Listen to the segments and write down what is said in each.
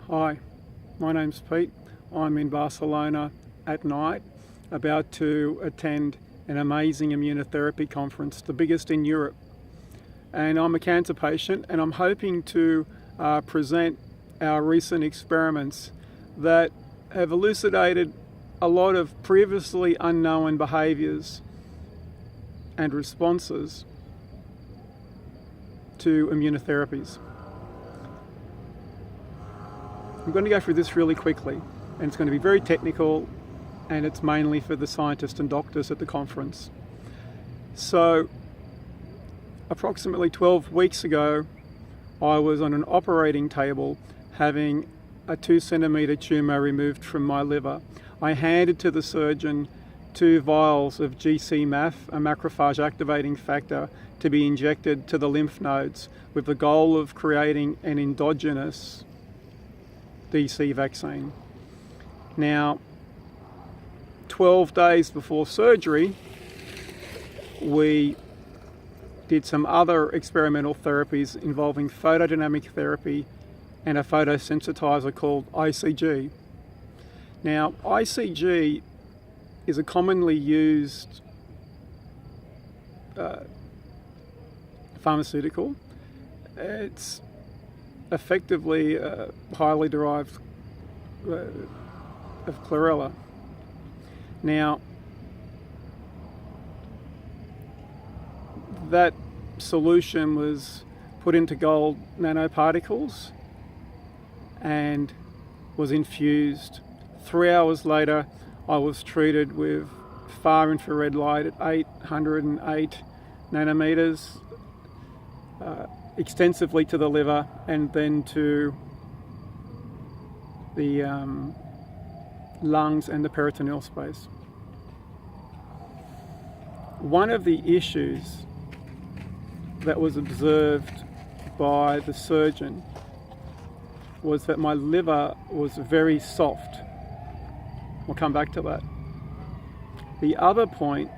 Hi, my name's Pete. I'm in Barcelona at night, about to attend an amazing immunotherapy conference, the biggest in Europe. And I'm a cancer patient, and I'm hoping to present our recent experiments that have elucidated a lot of previously unknown behaviours and responses to immunotherapies. I'm going to go through this really quickly, and it's going to be very technical, and it's mainly for the scientists and doctors at the conference. So, approximately 12 weeks ago, I was on an operating table having a 2-centimetre tumour removed from my liver. I handed to the surgeon 2 vials of GC-MAF, a macrophage activating factor, to be injected to the lymph nodes with the goal of creating an endogenous DC vaccine. Now, 12 days before surgery, we did some other experimental therapies involving photodynamic therapy and a photosensitizer called ICG. Now, ICG is a commonly used pharmaceutical. It's effectively highly derived of chlorella. Now, that solution was put into gold nanoparticles and was infused. 3 hours later, I was treated with far infrared light at 808 nanometers, extensively to the liver and then to the lungs and the peritoneal space. One of the issues that was observed by the surgeon was that my liver was very soft. We'll come back to that. The other point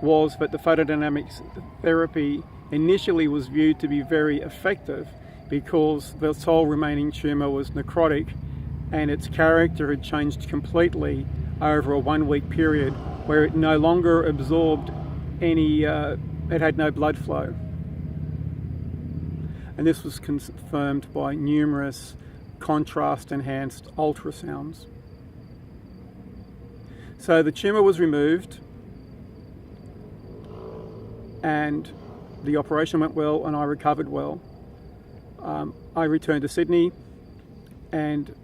was that the photodynamic therapy initially was viewed to be very effective because the sole remaining tumour was necrotic and its character had changed completely over a 1-week period where it no longer absorbed any, it had no blood flow. And this was confirmed by numerous contrast-enhanced ultrasounds. So the tumour was removed and the operation went well and I recovered well. I returned to Sydney, and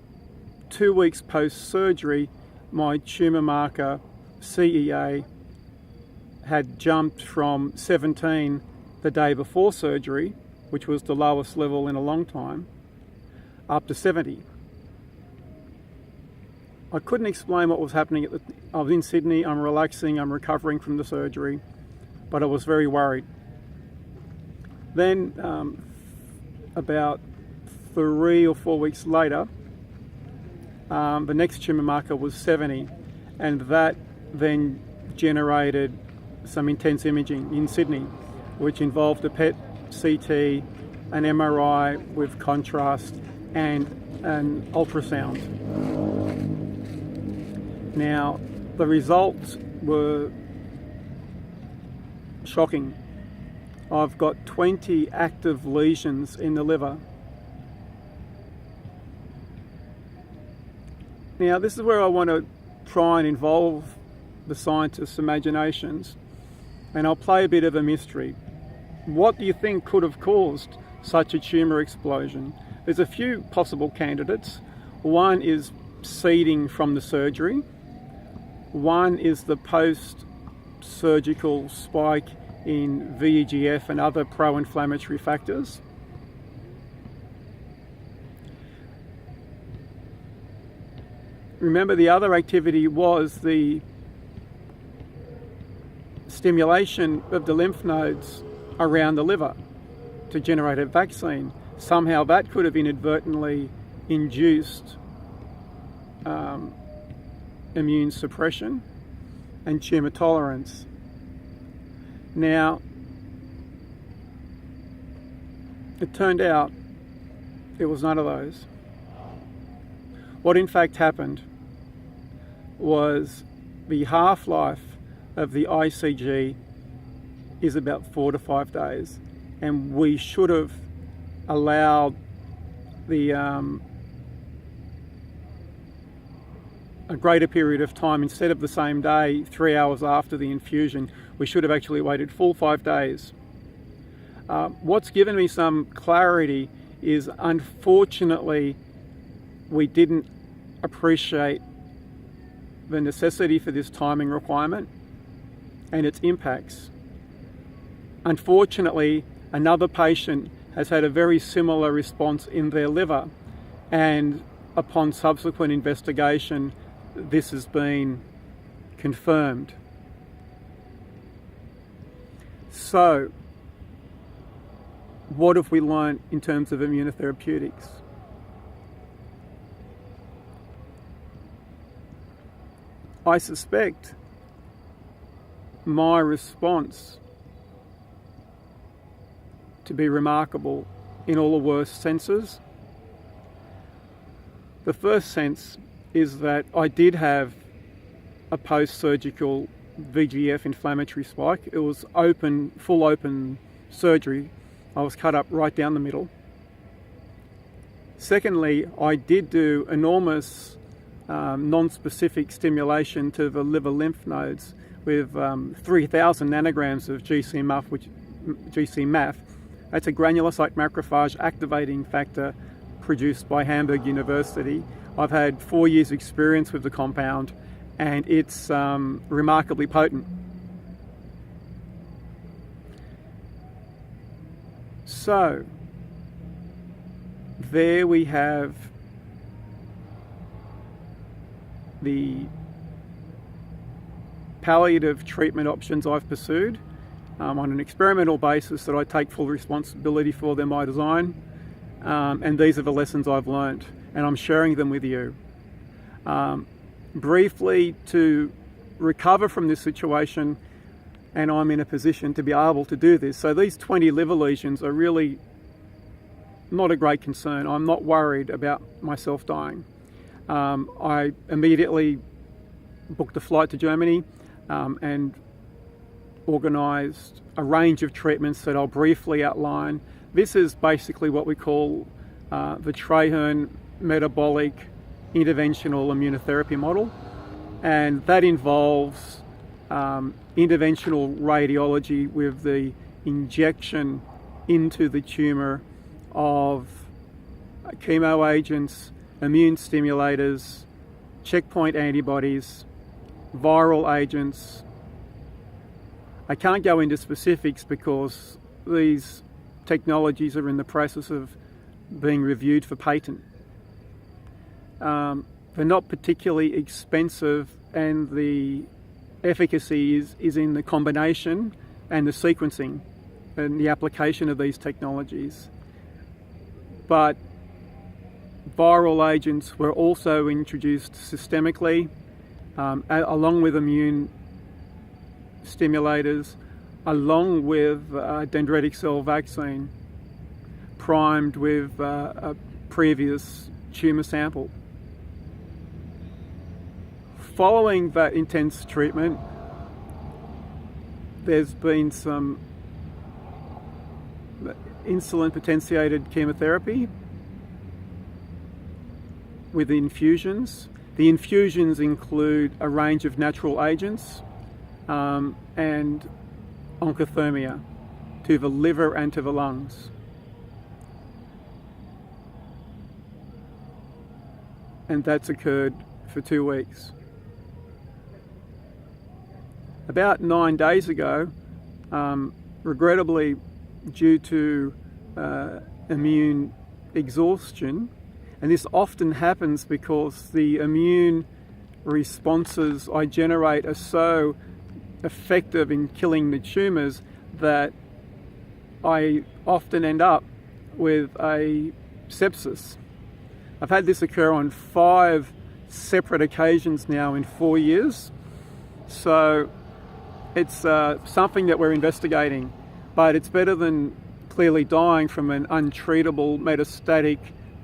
2 weeks post-surgery, my tumour marker, CEA, had jumped from 17 the day before surgery, which was the lowest level in a long time, up to 70. I couldn't explain what was happening. I was in Sydney, I'm relaxing, I'm recovering from the surgery, but I was very worried. Then, about 3 or 4 weeks later, the next tumour marker was 70, and that then generated some intense imaging in Sydney, which involved a PET CT, an MRI with contrast, and an ultrasound. Now, the results were shocking. I've got 20 active lesions in the liver. Now, this is where I want to try and involve the scientists' imaginations, and I'll play a bit of a mystery. What do you think could have caused such a tumour explosion? There's a few possible candidates. One is seeding from the surgery. One is the post-surgical spike in VEGF and other pro-inflammatory factors. Remember, the other activity was the stimulation of the lymph nodes around the liver to generate a vaccine. Somehow that could have inadvertently induced immune suppression and tumour tolerance. Now, it turned out it was none of those. What in fact happened was the half-life of the ICG is about 4 to 5 days, and we should have allowed the a greater period of time. Instead of the same day, 3 hours after the infusion, we should have actually waited full 5 days. What's given me some clarity is, unfortunately, we didn't appreciate the necessity for this timing requirement and its impacts. Unfortunately, another patient has had a very similar response in their liver, and upon subsequent investigation, this has been confirmed. So, what have we learned in terms of immunotherapeutics? I suspect my response to be remarkable in all the worst senses. The first sense is that I did have a post-surgical VEGF inflammatory spike. It was open, full open surgery. I was cut up right down the middle. Secondly, I did do enormous non-specific stimulation to the liver lymph nodes with 3,000 nanograms of GC-MAF. That's a granulocyte macrophage activating factor produced by Hamburg University. I've had 4 years experience with the compound, and it's remarkably potent. So, there we have the palliative treatment options I've pursued on an experimental basis that I take full responsibility for. They're my design, and these are the lessons I've learned, and I'm sharing them with you. Briefly, to recover from this situation, and I'm in a position to be able to do this. So these 20 liver lesions are really not a great concern. I'm not worried about myself dying. I immediately booked a flight to Germany and organised a range of treatments that I'll briefly outline. This is basically what we call the Traherne metabolic interventional immunotherapy model, and that involves interventional radiology with the injection into the tumour of chemo agents, immune stimulators, checkpoint antibodies, viral agents. I can't go into specifics because these technologies are in the process of being reviewed for patent. They're not particularly expensive, and the efficacy is in the combination and the sequencing and the application of these technologies. But viral agents were also introduced systemically, along with immune stimulators, along with dendritic cell vaccine, primed with a previous tumour sample. Following that intense treatment, there's been some insulin potentiated chemotherapy with infusions. The infusions include a range of natural agents and oncothermia to the liver and to the lungs. And that's occurred for 2 weeks. About 9 days ago, regrettably, due to immune exhaustion, and this often happens because the immune responses I generate are so effective in killing the tumours that I often end up with a sepsis. I've had this occur on 5 separate occasions now in 4 years. So it's something that we're investigating, but it's better than clearly dying from an untreatable metastatic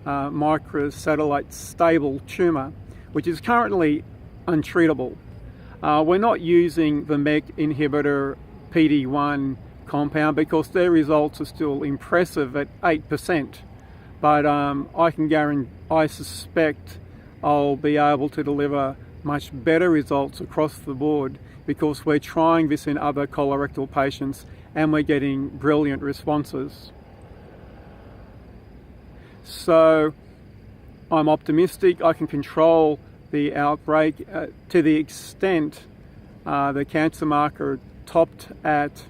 microsatellite stable tumour, which is currently untreatable. We're not using the MEK inhibitor PD-1 compound because their results are still impressive at 8%. But I suspect I'll be able to deliver much better results across the board because we're trying this in other colorectal patients and we're getting brilliant responses. So I'm optimistic I can control the outbreak to the extent the cancer marker topped at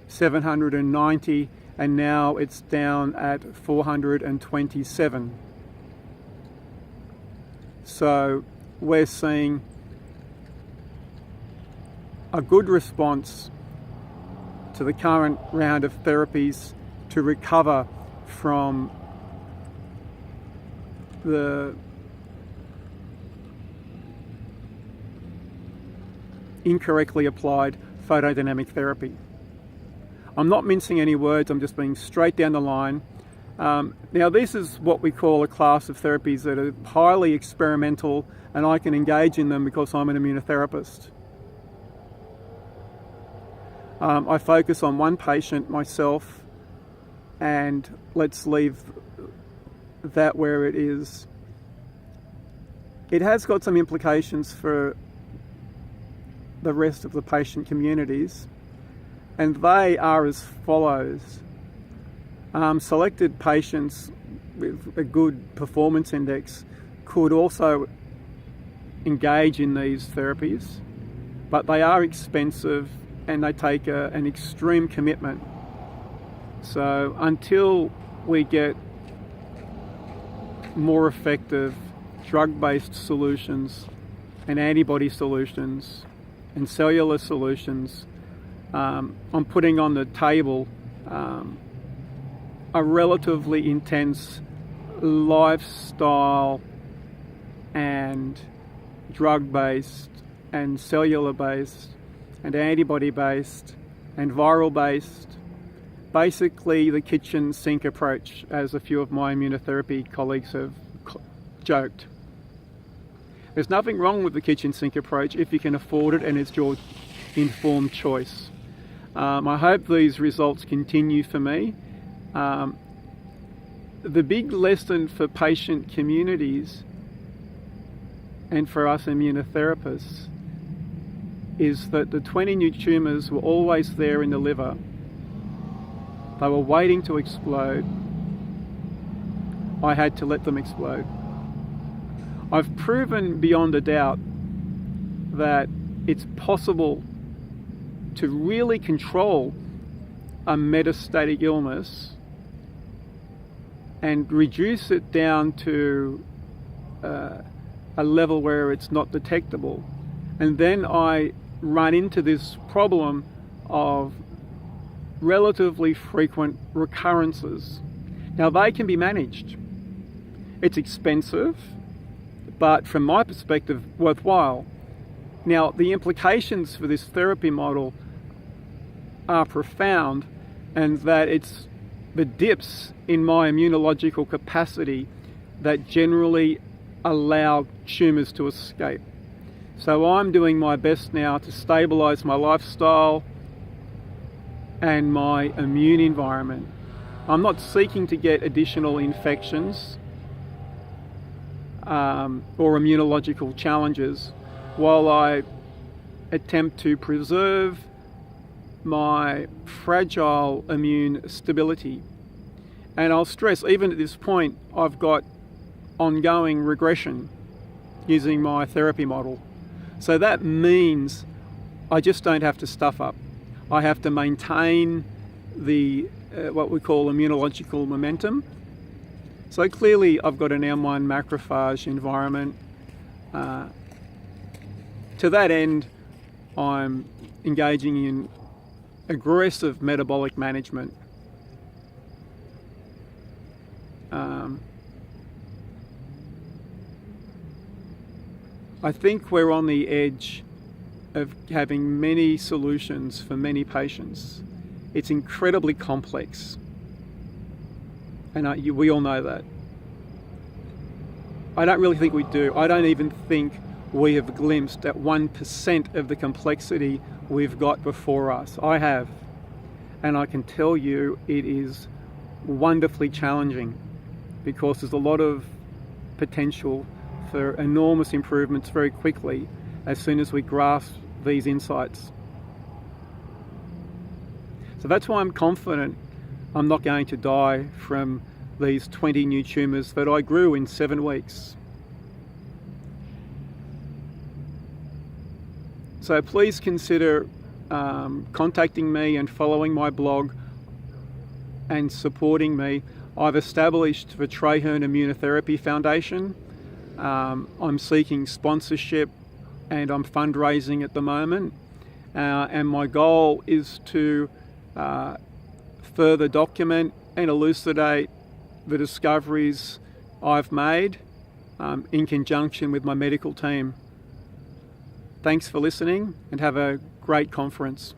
790 and now it's down at 427. So we're seeing a good response to the current round of therapies to recover from the incorrectly applied photodynamic therapy. I'm not mincing any words, I'm just being straight down the line. Now this is what we call a class of therapies that are highly experimental and I can engage in them because I'm an immunotherapist. I focus on one patient myself and let's leave that where it is. It has got some implications for the rest of the patient communities, and they are as follows. Selected patients with a good performance index could also engage in these therapies, but they are expensive and they take an extreme commitment. So until we get more effective drug-based solutions and antibody solutions and cellular solutions, I'm putting on the table a relatively intense lifestyle and drug-based and cellular-based and antibody-based and viral-based, basically the kitchen sink approach, as a few of my immunotherapy colleagues have joked. There's nothing wrong with the kitchen sink approach if you can afford it and it's your informed choice. I hope these results continue for me. The big lesson for patient communities and for us immunotherapists is that the 20 new tumours were always there in the liver. They were waiting to explode. I had to let them explode. I've proven beyond a doubt that it's possible to really control a metastatic illness and reduce it down to a level where it's not detectable. And then I run into this problem of relatively frequent recurrences. Now they can be managed. It's expensive, but from my perspective, worthwhile. Now the implications for this therapy model are profound, and that it's the dips in my immunological capacity that generally allow tumours to escape. So I'm doing my best now to stabilise my lifestyle and my immune environment. I'm not seeking to get additional infections or immunological challenges while I attempt to preserve my fragile immune stability. And I'll stress, even at this point, I've got ongoing regression using my therapy model. So that means I just don't have to stuff up. I have to maintain the what we call immunological momentum. So clearly I've got an M1 macrophage environment. To that end, I'm engaging in aggressive metabolic management. I think we're on the edge of having many solutions for many patients. It's incredibly complex, and we all know that. I don't really think we do. I don't even think we have glimpsed at 1% of the complexity we've got before us. I have. And I can tell you it is wonderfully challenging, because there's a lot of potential for enormous improvements very quickly as soon as we grasp these insights. So that's why I'm confident I'm not going to die from these 20 new tumours that I grew in 7 weeks. So please consider contacting me and following my blog and supporting me. I've established the Traherne Immunotherapy Foundation. I'm seeking sponsorship and I'm fundraising at the moment. And my goal is to further document and elucidate the discoveries I've made in conjunction with my medical team. Thanks for listening and have a great conference.